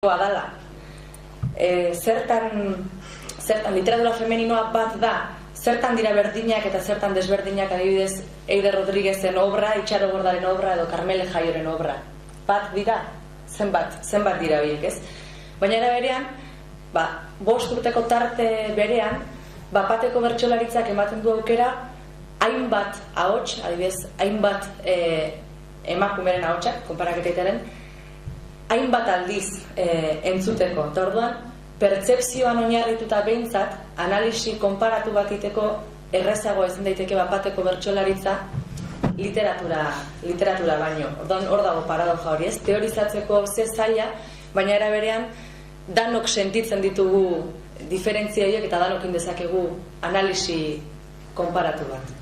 dala. Zertan literatura femeninoa bat da, zertan dira berdinak eta zertan desberdinak, adibidez Eider Rodríguezen obra, Itxaro Gordaren obra edo Carmele Jaioren obra. Bat dira, zenbat dira horiek, ez? Baina era berean, 5 urteko tarte berean, bapateko bertsolaritzak ematen du aukera hainbat ahots, adibidez, hainbat emakumeren ahotsak, konparaketaitaren, hainbat aldiz entzuteko. Eta orduan, pertzepzioan oinarrituta behintzat, analisi konparatu bat iteko errezago ezin daiteke bapateko bertsolaritza literatura baino. Orduan, hor dago paradoja hori, ez? Teorizatzeko ze zaila, baina era berean, danok sentitzen ditugu diferentzia horiek eta danokin dezakegu analisi konparatu bat.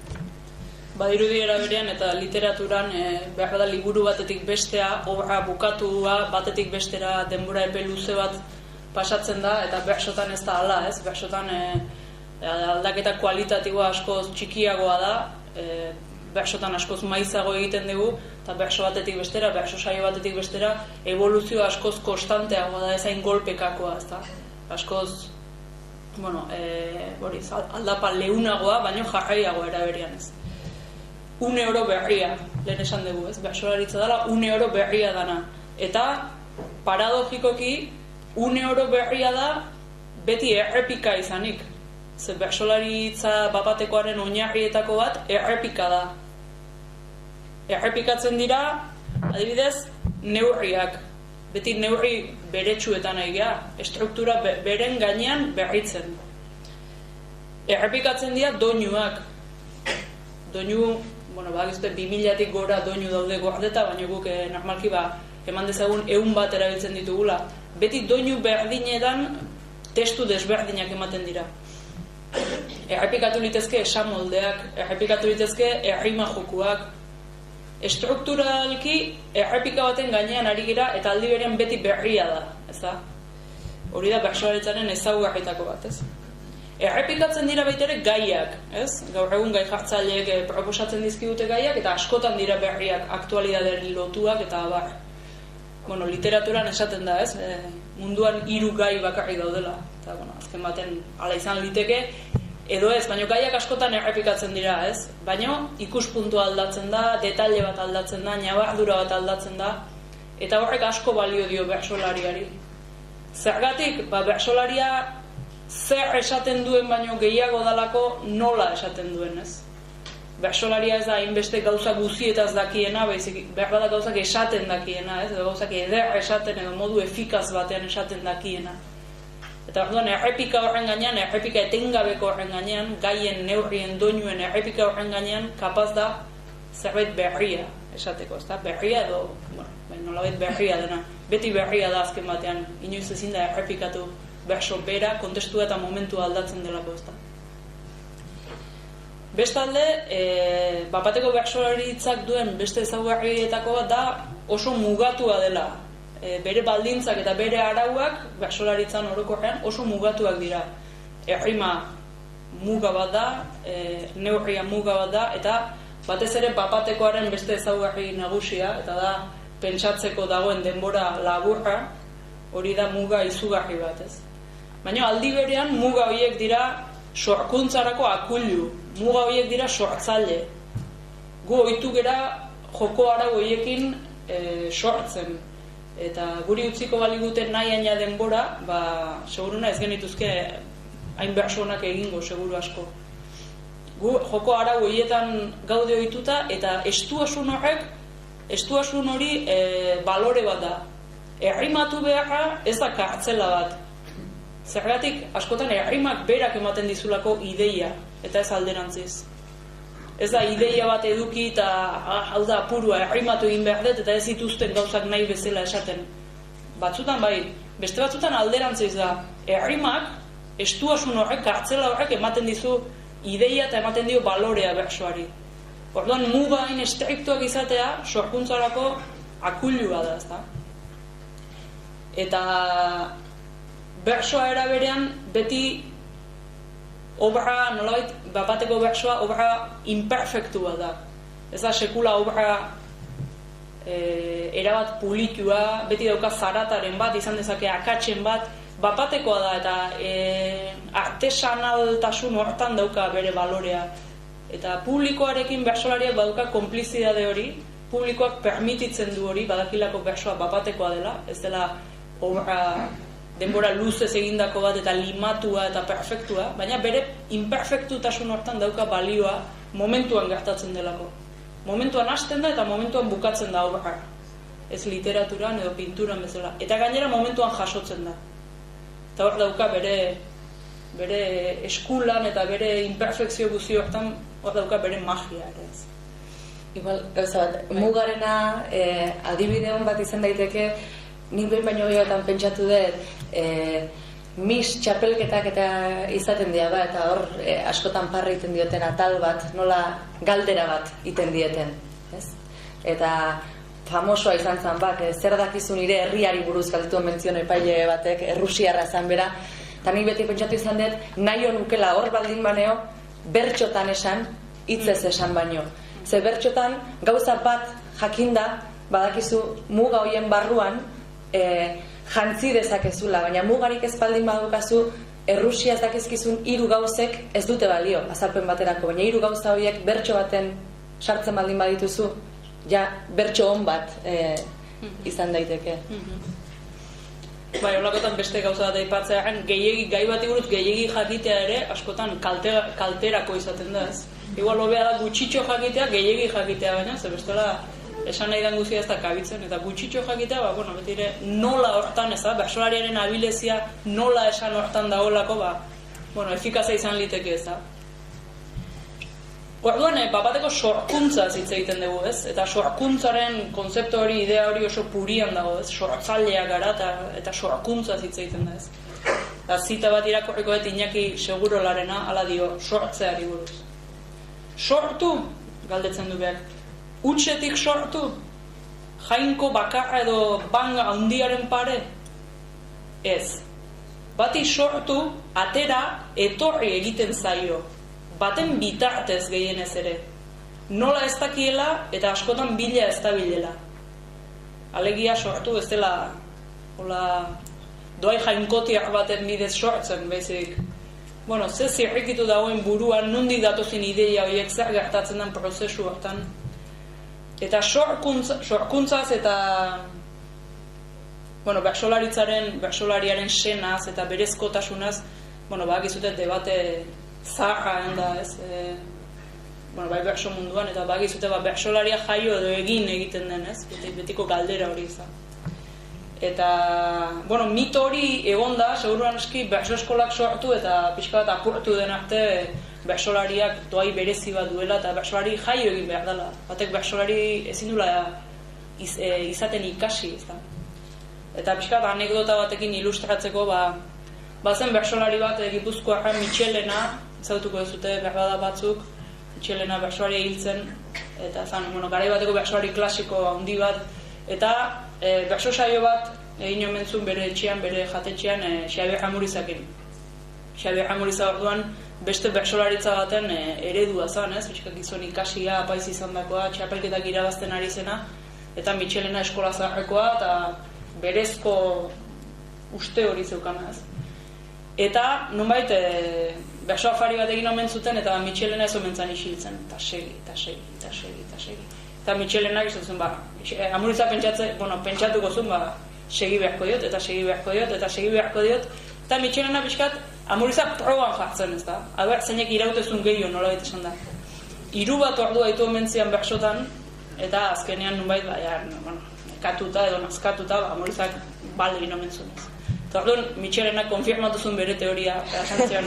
Badirudi era berean eta literaturan behar da liburu batetik bestea, obra bukatua batetik bestera denbora epe luze bat pasatzen da, eta bertsotan ez da hala, ez? Bertsotan aldaketa kualitatiboa askoz txikiagoa da, bertsotan askoz maizago egiten dugu, eta bertso batetik bestera, bertso saio batetik bestera, evoluzio askoz konstanteagoa da, ezain golpekakoa, ez da? Askoz, aldapa leunagoa, baino jarraiagoa era berean, ez? €1 berria, lehen esan dugu, ez? Bertsolaritza dela €1 berria dana. Eta, paradogikoki, €1 berria da beti errepika izanik. Ze bertsolaritza bapatekoaren oinarrietako bat errepika da. Errepikatzen dira, adibidez, neurriak. Beti neurri beretsuetan egia, estruktura beren gainean berritzen. Errepikatzen dira doinuak. Doinu, badakizute 2000-tik gora doinu daude gordeta, baina guk normalki eman dezagun 100 bat erabiltzen ditugula. Beti doinu berdinetan testu desberdinak ematen dira. Errepikatu litezke esamoldeak, errepikatu litezke errima jokuak. Estrukturalki errepika baten gainean ari gira eta aldi berean beti berria da, ez da? Hori da bertsolaritzaren ezaugarrietako bat, ez? Errepikatzen dira baita ere gaiak, ez? Gaur egun gai jartzaileek proposatzen dizkigute gaiak eta askotan dira berriak, aktualidadeari lotuak eta abar. Literaturan esaten da, ez? Munduan 3 gai bakarri daudela. Eta, azken baten hala izan liteke, edo ez, baina gaiak askotan errepikatzen dira, ez? Baina ikuspuntua aldatzen da, detaile bat aldatzen da, ñabardura bat aldatzen da, eta horrek asko balio dio bertsolariari. Zergatik, bersolaria zer esaten duen baino gehiago dalako nola esaten duen, ez? Bersolaria ez da hainbeste gauza guzietaz dakiena, baizik behar bada gauzak esaten dakiena, ez? Edo gauzak eder esaten edo modu efikaz batean esaten dakiena. Eta orduan errepika horren gainean, errepika etengabeko horren gainean, gaien neurrien doinuen errepika horren gainean, kapaz da zerbait berria esateko, ez da? Berria edo, nolabait berria dena. Beti berria da azken batean, inoiz ezin da errepikatu berso bera, kontestua eta momentua aldatzen delako, ez da. Bestalde, bapateko bertsolaritzak duen beste ezaugarrietako bat da oso mugatua dela. Bere baldintzak eta bere arauak bertsolaritzan orokorrean oso mugatuak dira. Errima muga bat da, neurria muga bat da, eta batez ere bapatekoaren beste ezaugarri nagusia, eta da pentsatzeko dagoen denbora laburra, hori da muga izugarri bat, ez? Baina aldi berean muga horiek dira sorkuntzarako akuilu, muga horiek dira sortzaile. Gu ohitu gera joko arau horiekin sortzen. Eta guri utziko baliguten nahi aina denbora, seguruna ez genituzke hain bertsonak egingo, seguru asko. Gu joko arau horietan gaude ohituta eta estuasun hori balore bat da. Errimatu beharra ez da kartzela bat. Zergatik, askotan errimak berak ematen dizulako ideia, eta ez alderantziz. Ez da ideia bat eduki eta hau da apurua errimatu egin behar dut eta ez dituzten gauzak nahi bezala esaten. Batzutan bai, beste batzutan alderantziz da. Errimak, estuasun horrek, kartzela horrek ematen dizu ideia eta ematen dio balorea bertsoari. Orduan muga hain estriktuak izatea sorkuntzarako akuilua da, ezta? Eta bertsoa era berean beti obra, nolabait, bapateko bertsoa obra imperfektua da. Ez da sekula obra erabat pulitua, beti dauka zarataren bat, izan dezake akatsen bat, bapatekoa da eta artesanaltasun hortan dauka bere balorea. Eta publikoarekin bertsolariak badauka konplizidade hori, publikoak permititzen du hori, badakilako bertsoa bapatekoa dela, ez dela obra denbora luzez egindako bat eta limatua eta perfektua, baina bere imperfektutasun hortan dauka balioa momentuan gertatzen delako. Momentuan hasten da eta momentuan bukatzen da obra. Ez literaturan edo pinturan bezala. Eta gainera momentuan jasotzen da. Eta hor dauka bere eskulan eta bere imperfekzio guzti hortan hor dauka bere magia ere ez. Igual, gauza bat, mugarena adibide hon bat izan daiteke, nik behin baino gehiagotan pentsatu dut, mis txapelketak eta izaten dira ba, eta hor askotan parra iten dioten atal bat, nola galdera bat iten dieten, ez? Eta famosoa izan zen bat, zer dakizu nire herriari buruz galdetu mentzio epaile batek, errusiarra zan bera, eta nik beti pentsatu izan dut, nahi honukela hor baldin baneo, bertxotan esan, hitzez esan baino. Ze bertxotan gauza bat jakinda, badakizu muga hoien barruan, jantzi dezakezula, baina mugarik ez baldin badukazu, Errusia ez dakizkizun 3 gauzek ez dute balio, azalpen baterako, baina 3 gauza horiek bertso baten sartzen baldin badituzu, ja bertso on bat izan daiteke. Bai, holakotan beste gauza bat aipatzearen, gai bati buruz gehiegi jakitea ere, askotan kalterako izaten da ez. Igual hobea da gutxitxo jakitea, gehiegi jakitea baina, ze bestela esan nahi den guztia ez da kabitzen, eta gutxitxo jakitea, beti ere nola hortan ez da, bertsolariaren abilezia nola esan hortan dagoelako, efikaza izan liteke ez da. Orduan, bapateko sorkuntza hitz egiten dugu ez, eta sorkuntzaren kontzeptu hori, idea hori oso purian dago ez, sortzaileak gara eta sorkuntza hitz egiten da ez. Eta zita bat irakorriko dut Iñaki Segurolarena, hala dio, sortzeari buruz. Sortu, galdetzen du behar. Utsetik sortu, jainko bakarra edo banga handiaren pare? Ez. Bati sortu, atera, etorri egiten zaio. Baten bitartez gehienez ere. Nola ez dakiela eta askotan bila ez da bilela. Alegia sortu ez dela doai jainkotiak baten bidez sortzen, bezik. Ze zirrikitu dagoen buruan, nondik datozen ideia horiek zer gertatzen den prozesu hortan. Eta sorkuntzaz eta bertsolariaren senaz eta berezkotasunaz, bakizute debate zaharra da ez, bai bertso munduan, eta bakizute bertsolaria jaio edo egiten den ez, betiko galdera hori izan. Eta, mito hori egon da, seguruan eski bertso eskolak sortu eta pixka bat apurtu den arte bertsolariak doai berezi bat duela eta bertsolari jaio egin behar dela. Batek bertsolari ezin dula izaten ikasi, ez da. Eta pixka bat anekdota batekin ilustratzeko, bazen bertsolari bat Gipuzkoarra Mitxelena, zautuko dezute berbada batzuk, Mitxelena bertsolaria hiltzen, eta garai bateko bertsolari klasiko handi bat, eta bertso saio bat egin omen zuen bere etxean, bere jatetxean Xabier Amurizakin. Xabier Amuriza orduan beste bertsolaritza baten eredua zan, ez? Gizon ikasia, apaiz izan dakoa, txapelketak irabazten ari zena, eta Mitxelena eskola zaharrekoa, eta berezko uste hori zeukana, ez? Eta, nonbait, bertso afari bat egin omen zuten, eta Mitxelena ez omen zan isiltzen, eta segi. Eta Mitxelenak izan zuen, Amuriza pentsatuko zuen, segi beharko diot, eta Mitxelena pixkat, Amurizak proban jartzen ez da. Zeinek irautezun gehiago nola baita esan da. 3 bat ordua ditu omentzian bertsotan, eta azkenean nunbait, katuta edo nazkatuta, Amurizak balde egin omentzun ez. Eta orduan, Mitxelenak konfirmatu zuen bere teoria, esantzion.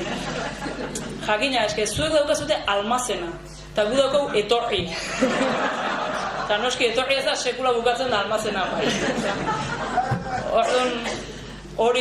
Jakina, zuek daukazute almazena, eta gu daukau etorri. Eta noski, etorri ez da sekula bukatzen da almazena. Orduan, hori